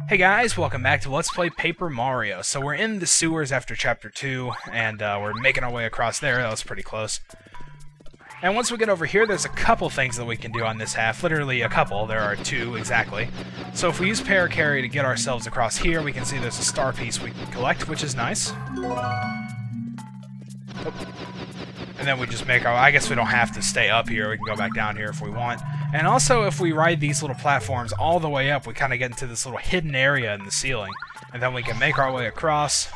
Hey guys, welcome back to Let's Play Paper Mario. So we're in the sewers after Chapter 2, and we're making our way across there. That was pretty close. And once we get over here, there's a couple things that we can do on this half. Literally a couple. There are two, exactly. So if we use Parakarry to get ourselves across here, we can see there's a star piece we can collect, which is nice. And then we just make our... I guess we don't have to stay up here. We can go back down here if we want. And also, if we ride these little platforms all the way up, we kind of get into this little hidden area in the ceiling. And then we can make our way across.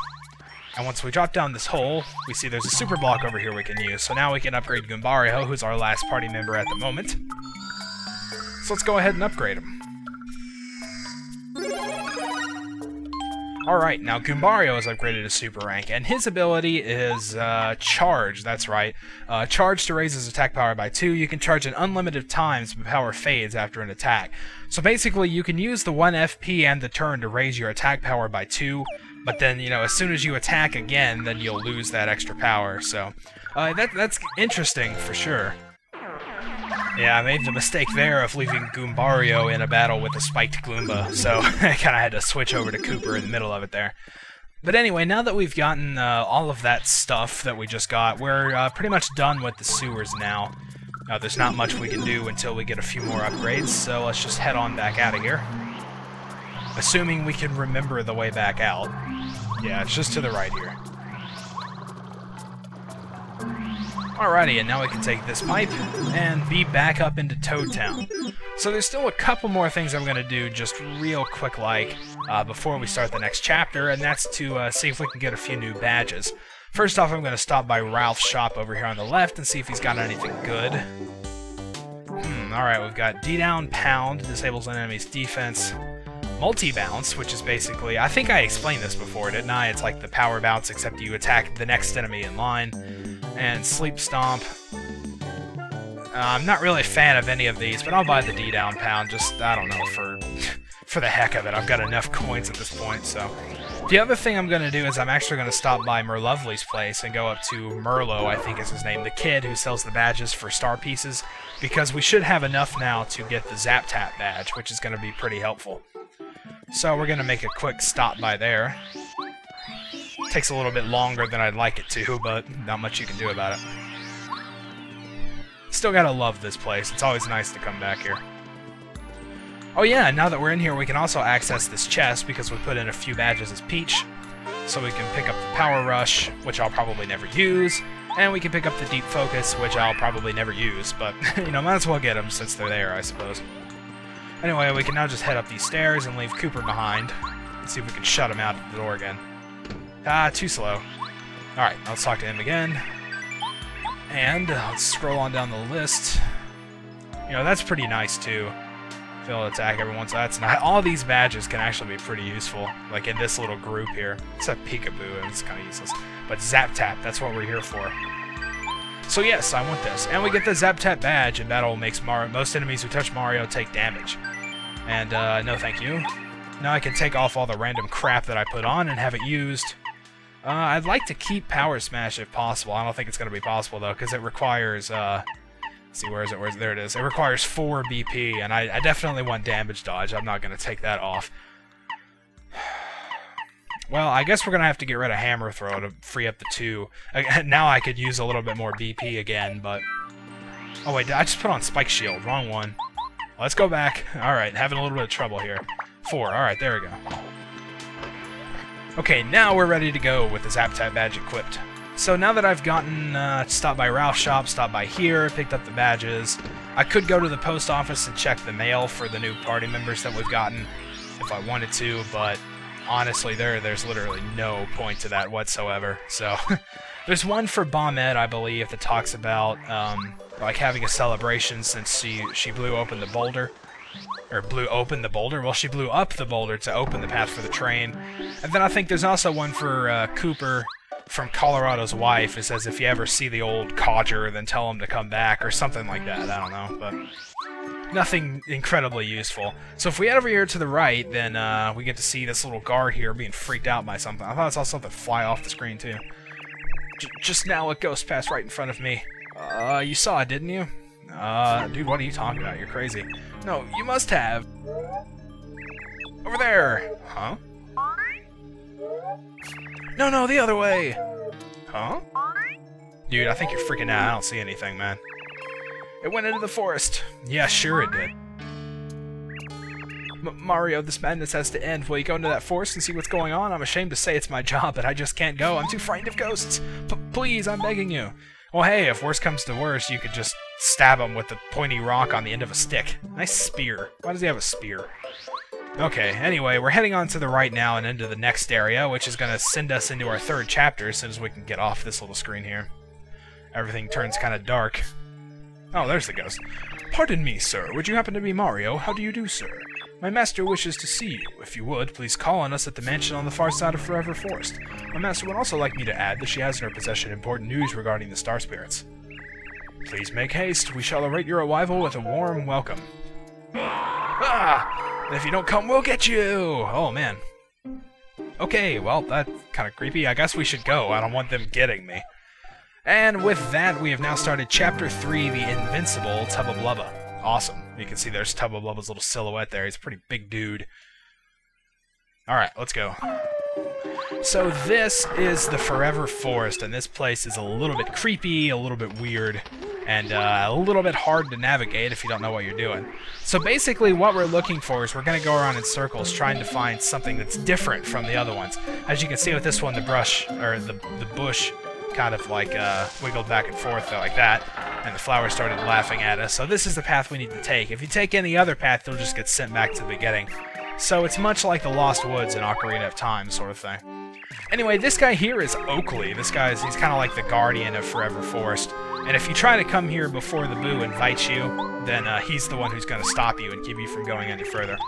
And once we drop down this hole, we see there's a super block over here we can use. So now we can upgrade Goombario, who's our last party member at the moment. So let's go ahead and upgrade him. Alright, now Goombario is upgraded to Super Rank, and his ability is Charge, that's right. Charge to raise his attack power by 2. You can charge an unlimited times, but power fades after an attack. So basically, you can use the 1 FP and the turn to raise your attack power by 2, but then, you know, as soon as you attack again, then you'll lose that extra power, so... that's interesting, for sure. Yeah, I made the mistake there of leaving Goombario in a battle with a spiked Goomba, so I kind of had to switch over to Kooper in the middle of it there. But anyway, now that we've gotten all of that stuff that we just got, we're pretty much done with the sewers now. There's not much we can do until we get a few more upgrades, so let's just head on back out of here. Assuming we can remember the way back out. Yeah, it's just to the right here. Alrighty, and now we can take this pipe and be back up into Toad Town. So there's still a couple more things I'm going to do just real quick before we start the next chapter, and that's to see if we can get a few new badges. First off, I'm going to stop by Ralph's shop over here on the left and see if he's got anything good. Alright, we've got D-Down Pound, disables an enemy's defense. Multi-bounce, which is basically... I think I explained this before, didn't I? It's like the power bounce, except you attack the next enemy in line. And Sleep Stomp. I'm not really a fan of any of these, but I'll buy the D-Down Pound, just, I don't know, for the heck of it. I've got enough coins at this point, so... The other thing I'm going to do is I'm actually going to stop by Merlovely's place and go up to Merlo, I think is his name, the kid who sells the badges for star pieces, because we should have enough now to get the Zap Tap badge, which is going to be pretty helpful. So we're going to make a quick stop by there. Takes a little bit longer than I'd like it to, but not much you can do about it. Still gotta love this place. It's always nice to come back here. Oh yeah, now that we're in here, we can also access this chest because we put in a few badges as Peach. So we can pick up the Power Rush, which I'll probably never use, and we can pick up the Deep Focus, which I'll probably never use, but, you know, might as well get them since they're there, I suppose. Anyway, we can now just head up these stairs and leave Kooper behind. Let's see if we can shut him out at the door again. Ah, too slow. Alright, let's talk to him again. And let's scroll on down the list. You know, that's pretty nice, too. Fail to attack everyone, so that's nice. All these badges can actually be pretty useful, like in this little group here. Except Peekaboo, and it's kind of useless. But Zap Tap, that's what we're here for. So yes, I want this. And we get the Zap Tap badge, and that'll make most enemies who touch Mario take damage. And, no thank you. Now I can take off all the random crap that I put on and have it used. I'd like to keep Power Smash if possible. I don't think it's going to be possible, though, because it requires, let's see, where is it? There it is. It requires 4 BP, and I definitely want Damage Dodge. I'm not going to take that off. Well, I guess we're going to have to get rid of Hammer Throw to free up the 2. Now I could use a little bit more BP again, but... Oh, wait, I just put on Spike Shield. Wrong one. Let's go back. Alright, having a little bit of trouble here. 4. Alright, there we go. Okay, now we're ready to go with the Zap Tap badge equipped. So now that I've gotten, stopped by Ralph's shop, stopped by here, picked up the badges, I could go to the post office and check the mail for the new party members that we've gotten, if I wanted to, but honestly, there's literally no point to that whatsoever, so... There's one for Bombette, I believe, that talks about, like having a celebration since she blew open the boulder. Or blew open the boulder? Well, she blew up the boulder to open the path for the train. And then I think there's also one for Kooper from Colorado's wife. It says if you ever see the old codger, then tell him to come back, or something like that. I don't know, but nothing incredibly useful. So if we head over here to the right, then we get to see this little guard here being freaked out by something. I thought I saw something fly off the screen, too. Just now a ghost passed right in front of me. You saw it, didn't you? Dude, what are you talking about? You're crazy. No, you must have. Over there! Huh? No, the other way! Huh? Dude, I think you're freaking out. I don't see anything, man. It went into the forest. Yeah, sure it did. Mario, this madness has to end. Will you go into that forest and see what's going on? I'm ashamed to say it's my job, but I just can't go. I'm too frightened of ghosts. Please, I'm begging you. Well, hey, if worse comes to worse, you could just stab him with the pointy rock on the end of a stick. Nice spear. Why does he have a spear? Okay, anyway, we're heading on to the right now and into the next area, which is going to send us into our third chapter as soon as we can get off this little screen here. Everything turns kind of dark. Oh, there's the ghost. Pardon me, sir. Would you happen to be Mario? How do you do, sir? My master wishes to see you. If you would, please call on us at the mansion on the far side of Forever Forest. My master would also like me to add that she has in her possession important news regarding the Star Spirits. Please make haste. We shall await your arrival with a warm welcome. Ah! And if you don't come, we'll get you! Oh, man. Okay, well, that's kind of creepy. I guess we should go. I don't want them getting me. And with that, we have now started Chapter 3, The Invincible Tubba Blubba. Awesome. You can see there's Tubba Blubba's little silhouette there. He's a pretty big dude. Alright, let's go. So this is the Forever Forest, and this place is a little bit creepy, a little bit weird, and a little bit hard to navigate if you don't know what you're doing. So basically what we're looking for is we're going to go around in circles trying to find something that's different from the other ones. As you can see with this one, the bush kind of like wiggled back and forth like that, and the flowers started laughing at us. So this is the path we need to take. If you take any other path, you'll just get sent back to the beginning. So it's much like the Lost Woods in Ocarina of Time sort of thing. Anyway, this guy here is Oakley. He's kind of like the guardian of Forever Forest. And if you try to come here before the Boo invites you, then he's the one who's going to stop you and keep you from going any further.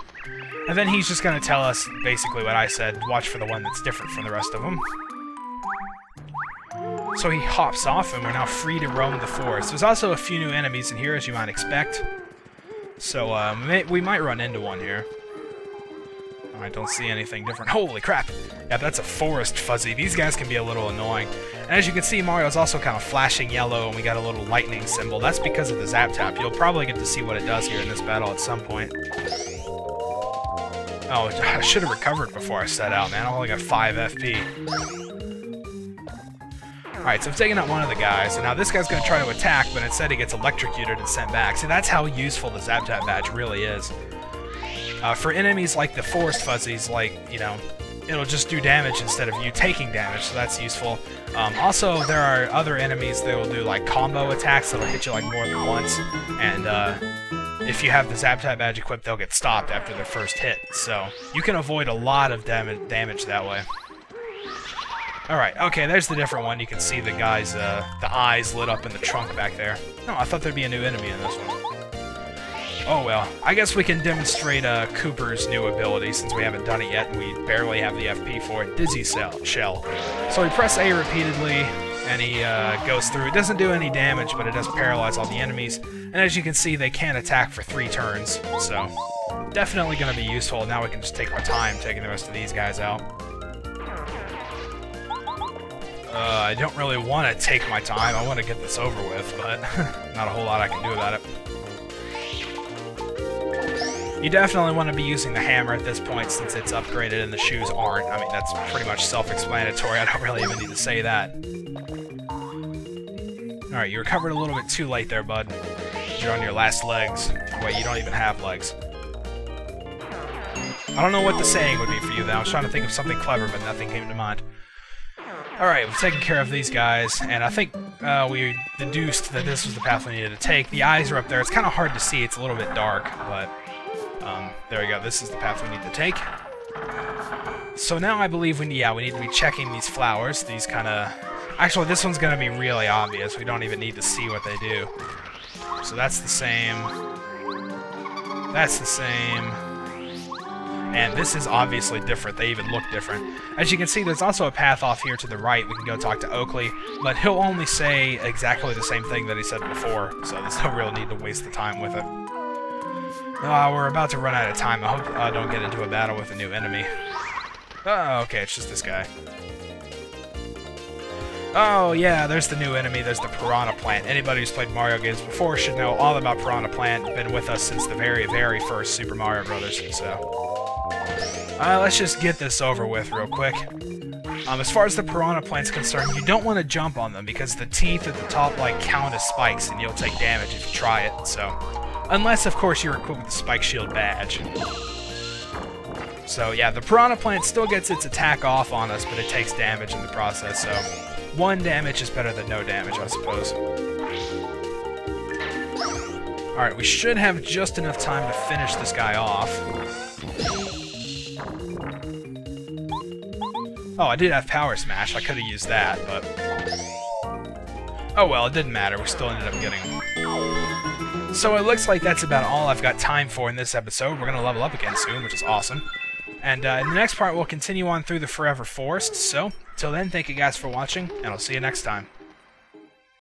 And then he's just going to tell us basically what I said, watch for the one that's different from the rest of them. So he hops off, and we're now free to roam the forest. There's also a few new enemies in here, as you might expect. So we might run into one here. I don't see anything different. Holy crap! Yeah, that's a forest fuzzy. These guys can be a little annoying. And as you can see, Mario's also kind of flashing yellow, and we got a little lightning symbol. That's because of the Zap Tap. You'll probably get to see what it does here in this battle at some point. Oh, I should have recovered before I set out, man. I only got 5 FP. Alright, so I've taken out one of the guys, and now this guy's going to try to attack, but instead he gets electrocuted and sent back. See, that's how useful the Zap Tap badge really is. For enemies like the Forest Fuzzies, it'll just do damage instead of you taking damage, so that's useful. Also, there are other enemies that will do, like, combo attacks that'll hit you, like, more than once, and, if you have the Zap Tap badge equipped, they'll get stopped after their first hit, so you can avoid a lot of damage that way. Alright, okay, there's the different one. You can see the guy's, the eyes lit up in the trunk back there. No, I thought there'd be a new enemy in this one. Oh well, I guess we can demonstrate Cooper's new ability since we haven't done it yet and we barely have the FP for it, Dizzy Shell. So we press A repeatedly and he goes through. It doesn't do any damage, but it does paralyze all the enemies. And as you can see, they can't attack for 3 turns, so definitely going to be useful. Now we can just take our time taking the rest of these guys out. I don't really want to take my time. I want to get this over with, but not a whole lot I can do about it. You definitely want to be using the hammer at this point since it's upgraded and the shoes aren't. I mean, that's pretty much self-explanatory. I don't really even need to say that. Alright, you recovered a little bit too late there, bud. You're on your last legs. Wait, you don't even have legs. I don't know what the saying would be for you, though. I was trying to think of something clever, but nothing came to mind. Alright, we've taken care of these guys, and I think we deduced that this was the path we needed to take. The eyes are up there. It's kind of hard to see. It's a little bit dark, but there we go. This is the path we need to take. So now I believe we need to be checking these flowers. These kind of... Actually, this one's going to be really obvious. We don't even need to see what they do. So that's the same. That's the same. And this is obviously different. They even look different. As you can see, there's also a path off here to the right. We can go talk to Oakley, but he'll only say exactly the same thing that he said before, so there's no real need to waste the time with it. We're about to run out of time. I hope I don't get into a battle with a new enemy. Oh, okay, it's just this guy. Oh, yeah, there's the new enemy. There's the Piranha Plant. Anybody who's played Mario games before should know all about Piranha Plant. Been with us since the very, very first Super Mario Bros. So... Let's just get this over with real quick. As far as the piranha plant's concerned, you don't want to jump on them because the teeth at the top like count as spikes and you'll take damage if you try it, so... Unless, of course, you're equipped with the Spike Shield badge. So yeah, the piranha plant still gets its attack off on us, but it takes damage in the process, so... 1 damage is better than no damage, I suppose. Alright, we should have just enough time to finish this guy off. Oh, I did have Power Smash. I could have used that, but... Oh well, it didn't matter. We still ended up getting him. So it looks like that's about all I've got time for in this episode. We're going to level up again soon, which is awesome. And in the next part, we'll continue on through the Forever Forest. So, till then, thank you guys for watching, and I'll see you next time.